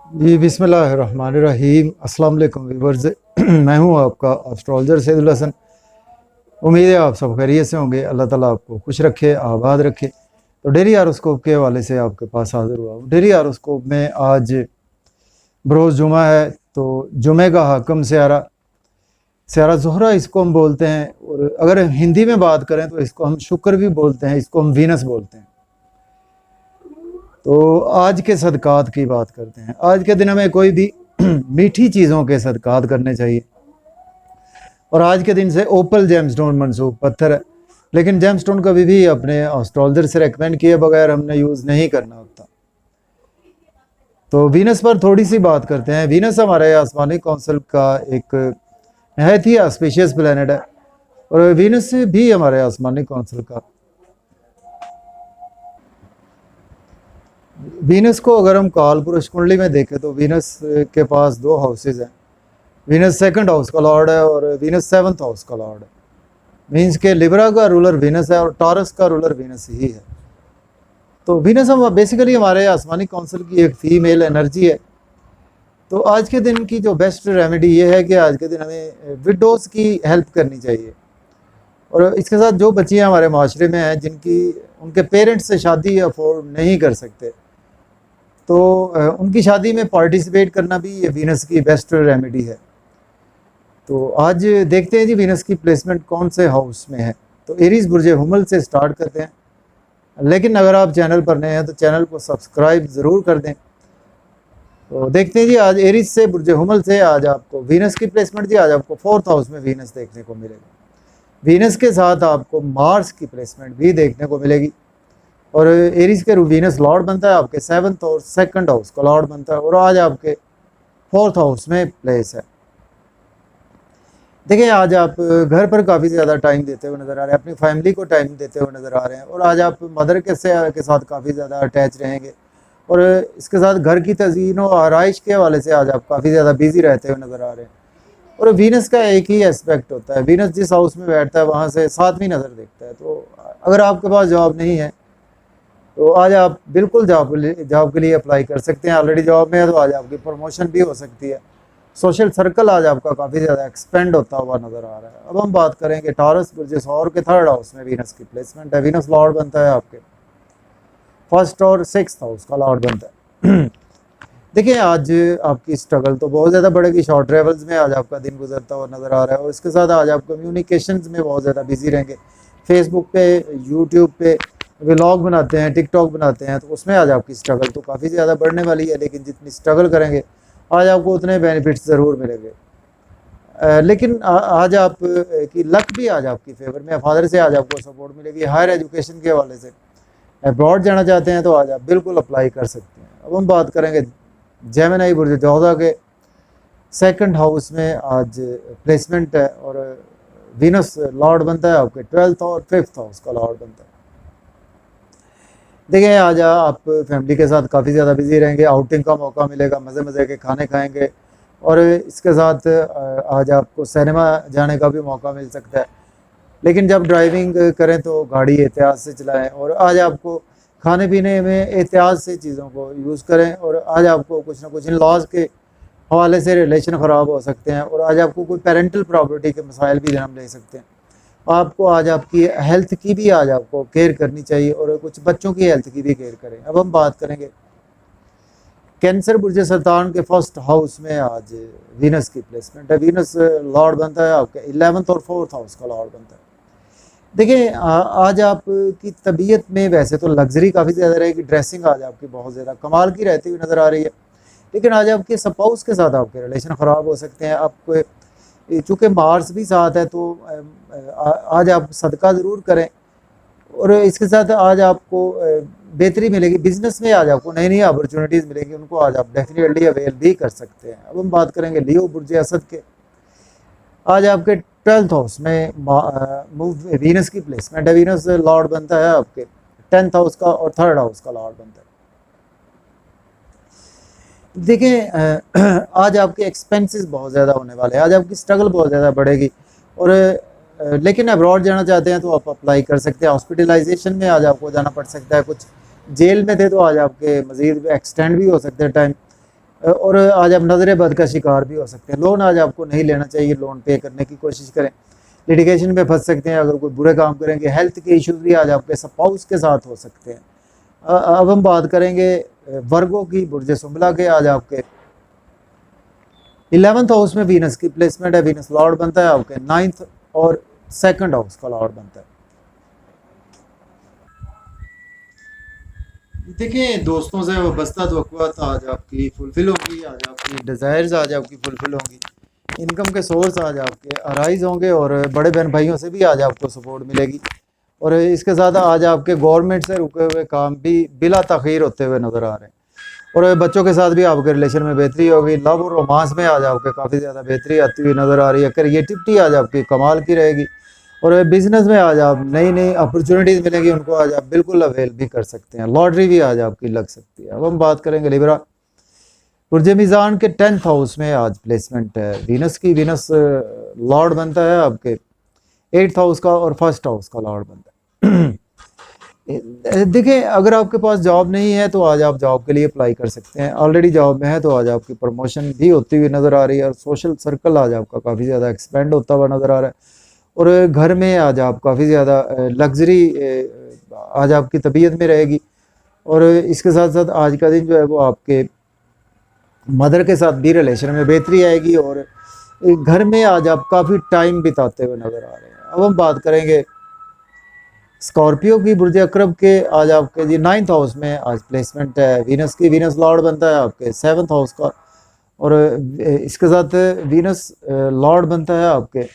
जी बिस्मिल्लाहिर्रहमानिर्रहीम अस्सलाम वालेकुम व्यूअर्स। मैं हूं आपका एस्ट्रोलॉजर सैदुल हसन। उम्मीद है आप सब खैरियत से होंगे। अल्लाह ताला आपको खुश रखे, आबाद रखे। तो डेली हारोस्कोप के हवाले से आपके पास हाजिर हुआ हूं। डेली हारोस्कोप में आज बरोज़ जुमा है, तो जुमे का हाकम स्यारा स्यारा ज़ोहरा इसको हम बोलते हैं, और अगर हिंदी में बात करें तो इसको हम शुक्र भी बोलते हैं, इसको हम वीनस बोलते हैं। तो आज के सदकात की बात करते हैं। आज के दिन हमें कोई भी मीठी चीज़ों के सदकात करने चाहिए। और आज के दिन से ओपल जेमस्टोन मंसूब पत्थर है, लेकिन जेमस्टोन कभी भी अपने एस्ट्रोलॉजर से रेकमेंड किए बगैर हमने यूज़ नहीं करना होता। तो वीनस पर थोड़ी सी बात करते हैं। वीनस हमारे आसमानी कौंसिल का एक नहायत ही ऑस्पिशियस प्लैनेट है, और वीनस भी हमारे आसमानी कौंसिल का। वीनस को अगर हम काल पुरुष कुंडली में देखें तो वीनस के पास दो हाउसेज हैं। वीनस सेकंड हाउस का लॉर्ड है और वीनस सेवंथ हाउस का लॉर्ड है। मीन्स के लिब्रा का रूलर वीनस है और टॉरस का रूलर वीनस ही है। तो वीनस हम बेसिकली हमारे आसमानी काउंसिल की एक फीमेल एनर्जी है। तो आज के दिन की जो बेस्ट रेमेडी ये है कि आज के दिन हमें विडोज की हेल्प करनी चाहिए। और इसके साथ जो बच्चियाँ हमारे माशरे में हैं जिनकी उनके पेरेंट्स से शादी अफोर्ड नहीं कर सकते, तो उनकी शादी में पार्टिसिपेट करना भी ये वीनस की बेस्ट रेमेडी है। तो आज देखते हैं जी वीनस की प्लेसमेंट कौन से हाउस में है। तो एरीज बुर्ज हुमल से स्टार्ट करते हैं, लेकिन अगर आप चैनल पर नए हैं तो चैनल को सब्सक्राइब ज़रूर कर दें। तो देखते हैं जी आज एरीज से बुर्ज हुमल से आज आपको वीनस की प्लेसमेंट जी आज आपको फोर्थ हाउस में वीनस देखने को मिलेगी। वीनस के साथ आपको मार्स की प्लेसमेंट भी देखने को मिलेगी। और एरीज के वीनस लॉर्ड बनता है आपके सेवन्थ और सेकंड हाउस का लॉर्ड बनता है, और आज आपके फोर्थ हाउस में प्लेस है। देखिए आज आप घर पर काफ़ी ज़्यादा टाइम देते हुए नज़र आ रहे हैं, अपनी फैमिली को टाइम देते हुए नज़र आ रहे हैं, और आज आप मदर के साथ काफ़ी ज़्यादा अटैच रहेंगे। और इसके साथ घर की तज़ीन और आराइश के हवाले से आज आप काफ़ी ज़्यादा बिजी रहते हुए नज़र आ रहे हैं। और वीनस का एक ही एस्पेक्ट होता है, वीनस जिस हाउस में बैठता है वहाँ से सातवीं नज़र देखता है। तो अगर आपके पास जॉब नहीं है तो आज आप बिल्कुल जॉब के लिए अप्लाई कर सकते हैं। ऑलरेडी जॉब में है तो आज आपकी प्रमोशन भी हो सकती है। सोशल सर्कल आज आपका काफ़ी ज़्यादा एक्सपेंड होता हुआ नज़र आ रहा है। अब हम बात करेंगे टॉरस बुर्ज सौर के थर्ड हाउस में वीनस की प्लेसमेंट है। वीनस लॉर्ड बनता है आपके फर्स्ट और सिक्स्थ हाउस का लॉर्ड बनता है। देखिए आज आपकी स्ट्रगल तो बहुत ज़्यादा बढ़ेगी। शॉर्ट ट्रेवल्स में आज आपका दिन गुजरता हुआ नज़र आ रहा है, और इसके साथ आज आप कम्युनिकेशंस में बहुत ज़्यादा बिजी रहेंगे। फेसबुक पे, यूट्यूब पे व्लॉग बनाते हैं, टिकटॉक बनाते हैं, तो उसमें आज आपकी स्ट्रगल तो काफ़ी ज़्यादा बढ़ने वाली है। लेकिन जितनी स्ट्रगल करेंगे आज आपको उतने बेनिफिट्स ज़रूर मिलेंगे। लेकिन आज आप की लक भी आज आपकी फेवर में है। फादर से आज आपको सपोर्ट मिलेगी। हायर एजुकेशन के हवाले से अब्रॉड जाना चाहते हैं तो आज आप बिल्कुल अप्लाई कर सकते हैं। अब हम बात करेंगे जेमिनी बुर्ज जोधा के सेकंड हाउस में आज प्लेसमेंट है, और वीनस लॉर्ड बनता है आपके ट्वेल्थ और फिफ्थ हाउस का लॉर्ड बनता है। देखिए आज आप फैमिली के साथ काफ़ी ज़्यादा बिजी रहेंगे, आउटिंग का मौका मिलेगा, मज़े मज़े के खाने खाएंगे, और इसके साथ आज आपको सिनेमा जाने का भी मौका मिल सकता है। लेकिन जब ड्राइविंग करें तो गाड़ी एहतियात से चलाएं, और आज आपको खाने पीने में एहतियात से चीज़ों को यूज़ करें। और आज आपको कुछ ना कुछ इन लॉज के हवाले से रिलेशन ख़राब हो सकते हैं, और आज आपको कोई पेरेंटल प्रॉपर्टी के मसाइल भी जन्म ले सकते हैं। आपको आज आपकी हेल्थ की भी आज आपको केयर करनी चाहिए, और कुछ बच्चों की हेल्थ की भी केयर करें। अब हम बात करेंगे कैंसर बुर्ज सरतान के फर्स्ट हाउस में आज वीनस की प्लेसमेंट है। वीनस लॉर्ड बनता है आपके 11th और 4th हाउस का लॉर्ड बनता है। देखिए आज आपकी तबीयत में वैसे तो लग्जरी काफ़ी ज़्यादा रहेगी, ड्रेसिंग आज आपकी बहुत ज़्यादा कमाल की रहती हुई नज़र आ रही है। लेकिन आज आपके स्पाउस के साथ आपके रिलेशन ख़राब हो सकते हैं। आपको चूँकि मार्स भी साथ है तो आज आप सदका ज़रूर करें, और इसके साथ आज आपको बेहतरी मिलेगी। बिजनेस में आज आपको नई नई अपॉर्चुनिटीज़ मिलेंगी, उनको आज आप डेफिनेटली अवेल भी कर सकते हैं। अब हम बात करेंगे लियो बुर्ज असद के। आज आपके 12th हाउस में वीनस की प्लेसमेंट है। वीनस लॉर्ड बनता है आपके 10th हाउस का और 3rd हाउस का लॉर्ड बनता है। देखिए आज आपके एक्सपेंसेस बहुत ज़्यादा होने वाले हैं, आज आपकी स्ट्रगल बहुत ज़्यादा बढ़ेगी। और लेकिन अब्रॉड जाना चाहते हैं तो आप अप्लाई कर सकते हैं। हॉस्पिटलाइजेशन में आज आपको जाना पड़ सकता है, कुछ जेल में थे तो आज आपके मज़ीद एक्सटेंड भी हो सकते हैं टाइम। और आज आप नज़र बद का शिकार भी हो सकते हैं। लोन आज आपको नहीं लेना चाहिए, लोन पे करने की कोशिश करें। लिटिगेशन में फंस सकते हैं अगर कोई बुरे काम करेंगे। हेल्थ के इश्यूज भी आज आपके स्पाउस के साथ हो सकते हैं। अब हम बात करेंगे वर्गों की, बुर्ज सुंबला के। आज आपके 11th हाउस में वीनस की प्लेसमेंट है। वीनस लॉर्ड बनता है आपके 9th और 2nd हाउस का लॉर्ड बनता है। देखिए, दोस्तों से वाबस्ता तवक्कुआत आज आपकी फुलफिल होंगी, आज आपकी डिज़ायर्स आज आपकी फुलफिल होंगी, इनकम के सोर्स आज आपके अराइज होंगे और बड़े बहन भाइयों से भी आज आपको सपोर्ट मिलेगी। और इसके साथ आज आपके गवर्नमेंट से रुके हुए काम भी बिला तखीर होते हुए नज़र आ रहे हैं। और बच्चों के साथ भी आपके रिलेशन में बेहतरी होगी। लव और रोमांस में आज आपके काफ़ी ज़्यादा बेहतरी आती हुई नज़र आ रही है। क्रिएटिविटी आज आपकी कमाल की रहेगी। और बिजनेस में आज आप नई नई अपॉर्चुनिटीज़ मिलेंगी, उनको आज आप बिल्कुल अवेल भी कर सकते हैं। लॉटरी भी आज आपकी लग सकती है। अब हम बात करेंगे लिब्रा। बुर्ज मीज़ान के 10th हाउस में आज प्लेसमेंट है वीनस की। वीनस लॉर्ड बनता है आपके 8th हाउस का और 1st हाउस का लॉर्ड बनता है। देखिए, अगर आपके पास जॉब नहीं है तो आज आप जॉब के लिए अप्लाई कर सकते हैं। ऑलरेडी जॉब में है तो आज आपकी प्रमोशन भी होती हुई नज़र आ रही है। और सोशल सर्कल आज आपका काफ़ी ज़्यादा एक्सपेंड होता हुआ नज़र आ रहा है। और घर में आज आप काफ़ी ज़्यादा लग्जरी आज आपकी तबीयत में रहेगी। और इसके साथ साथ आज का दिन जो है वो आपके मदर के साथ भी रिलेशन में बेहतरी आएगी। और घर में आज आप काफ़ी टाइम बिताते हुए नज़र आ रहे हैं। अब हम बात करेंगे स्कॉर्पियो की। बुर्ज अकरब के आज आपके जी 9th हाउस में आज प्लेसमेंट है वीनस की। वीनस लॉर्ड बनता है आपके 7th हाउस का। और इसके साथ वीनस लॉर्ड बनता है आपके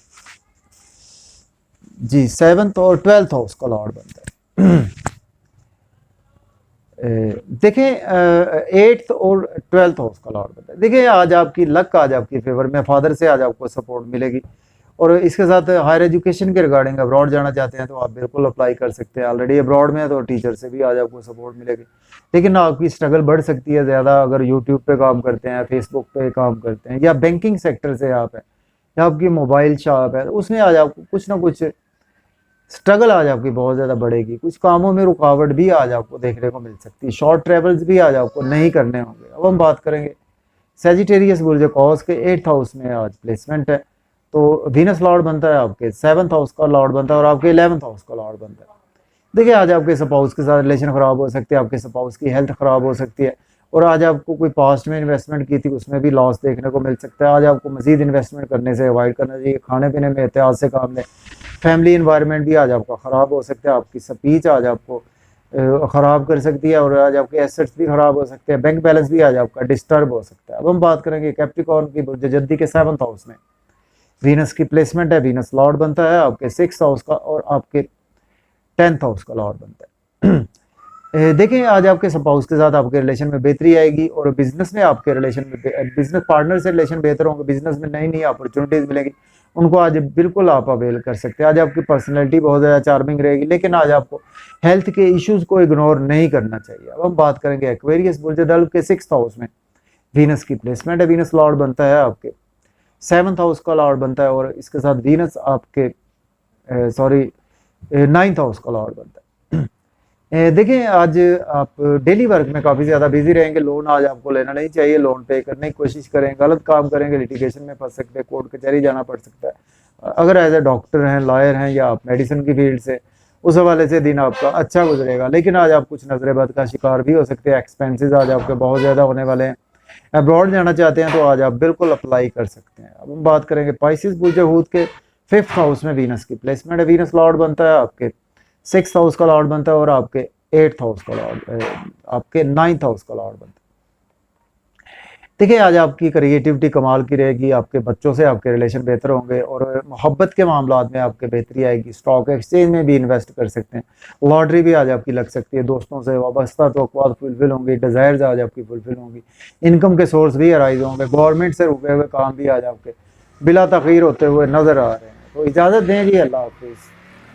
जी 7th और 12th हाउस का लॉर्ड बनता है। देखिए, 8th और 12th हाउस का लॉर्ड बनता है। देखिए, आज आपकी लक आज आपकी फेवर में, फादर से आज आपको सपोर्ट मिलेगी। और इसके साथ हायर एजुकेशन के रिगार्डिंग अब्रॉड जाना चाहते हैं तो आप बिल्कुल अप्लाई कर सकते हैं। ऑलरेडी अब्रॉड में है तो टीचर से भी आज आपको सपोर्ट मिलेगी। लेकिन आपकी स्ट्रगल बढ़ सकती है ज़्यादा अगर यूट्यूब पे काम करते हैं, फेसबुक पे काम करते हैं, या बैंकिंग सेक्टर से आप हैं, या आपकी मोबाइल शॉप है, उसमें आज आपको कुछ ना कुछ स्ट्रगल आज आपकी बहुत ज़्यादा बढ़ेगी। कुछ कामों में रुकावट भी आज आपको देखने को मिल सकती है। शॉर्ट ट्रेवल्स भी आज आपको नहीं करने होंगे। अब हम बात करेंगे सेजिटेरियस बुर्ज कॉस के 8th हाउस में आज प्लेसमेंट है। तो वीनस लॉर्ड बनता है आपके 7th हाउस का लॉर्ड बनता है और आपके 11th हाउस का लॉर्ड बनता है। देखिए, आज आपके स्पाउस के साथ रिलेशन ख़राब हो सकते हैं, आपके स्पाउस की हेल्थ ख़राब हो सकती है। और आज आपको कोई पास्ट में इन्वेस्टमेंट की थी उसमें भी लॉस देखने को मिल सकता है। आज आपको मज़ीद इन्वेस्टमेंट करने से अवॉइड करना चाहिए। खाने पीने में एहतियात से काम लें। फैमिली इन्वायरमेंट भी आज आपका ख़राब हो सकता है। आपकी स्पीच आज आपको ख़राब कर सकती है। और आज आपके एसेट्स भी ख़राब हो सकते हैं। बैंक बैलेंस भी आज आपका डिस्टर्ब हो सकता है। अब हम बात करेंगे कैप्रिकॉर्न की बुर्ज जद्दी के 7th हाउस में वीनस की प्लेसमेंट है। वीनस लॉर्ड बनता है आपके 6th हाउस का और आपके 10th हाउस का लॉर्ड बनता है। देखिए, आज आपके स्पाउस के साथ आपके रिलेशन में बेहतरी आएगी। और बिजनेस में आपके रिलेशन में, बिजनेस पार्टनर से रिलेशन बेहतर होंगे। बिजनेस में नई नई अपॉर्चुनिटीज़ मिलेंगी, उनको आज बिल्कुल आप अवेल कर सकते हैं। आज आपकी पर्सनैलिटी बहुत ज़्यादा चार्मिंग रहेगी। लेकिन आज आपको हेल्थ के इश्यूज़ को इग्नोर नहीं करना चाहिए। अब हम बात करेंगे एक्वेरियस बुर्ज दल्व के 6th हाउस में वीनस की प्लेसमेंट है। वीनस लॉर्ड बनता है आपके 7th हाउस का लॉर्ड बनता है। और इसके साथ वीनस आपके 9th हाउस का लॉर्ड बनता है। देखिए, आज आप डेली वर्क में काफ़ी ज़्यादा बिजी रहेंगे। लोन आज आपको लेना नहीं चाहिए। लोन पे करने की कोशिश करें, गलत काम करेंगे लिटिगेशन में फंस सकते हैं, कोर्ट कचहरी जाना पड़ सकता है। अगर एज ए डॉक्टर हैं, लॉयर हैं, या आप मेडिसिन की फील्ड से, उस हवाले से दिन आपका अच्छा गुजरेगा। लेकिन आज आप कुछ नजरेबद का शिकार भी हो सकते हैं। एक्सपेंसेस आज आपके बहुत ज़्यादा होने वाले हैं। अब्रॉड जाना चाहते हैं तो आज आप बिल्कुल अप्लाई कर सकते हैं। अब हम बात करेंगे पाइसिस बुर्ज हूत के 5th हाउस में वीनस की प्लेसमेंट है। वीनस लॉर्ड बनता है आपके 6th हाउस का लॉर्ड बनता है और आपके 8th हाउस का लॉर्ड, आपके 9th हाउस का लॉर्ड बनता है। देखिए, आज आपकी क्रिएटिविटी कमाल की रहेगी। आपके बच्चों से आपके रिलेशन बेहतर होंगे और मोहब्बत के मामलात में आपके बेहतरी आएगी। स्टॉक एक्सचेंज में भी इन्वेस्ट कर सकते हैं। लॉटरी भी आज आपकी लग सकती है। दोस्तों से वाबस्ता तवक्कुआत फुलफिल होंगी। डिज़ायर्स आज आपकी फुलफिल होंगी। इनकम के सोर्स भी अराइज होंगे। गवर्नमेंट से रुके हुए काम भी आज आपके बिला तखीर होते हुए नज़र आ रहे हैं। तो इजाज़त दें जी, अल्लाह हाफिज़।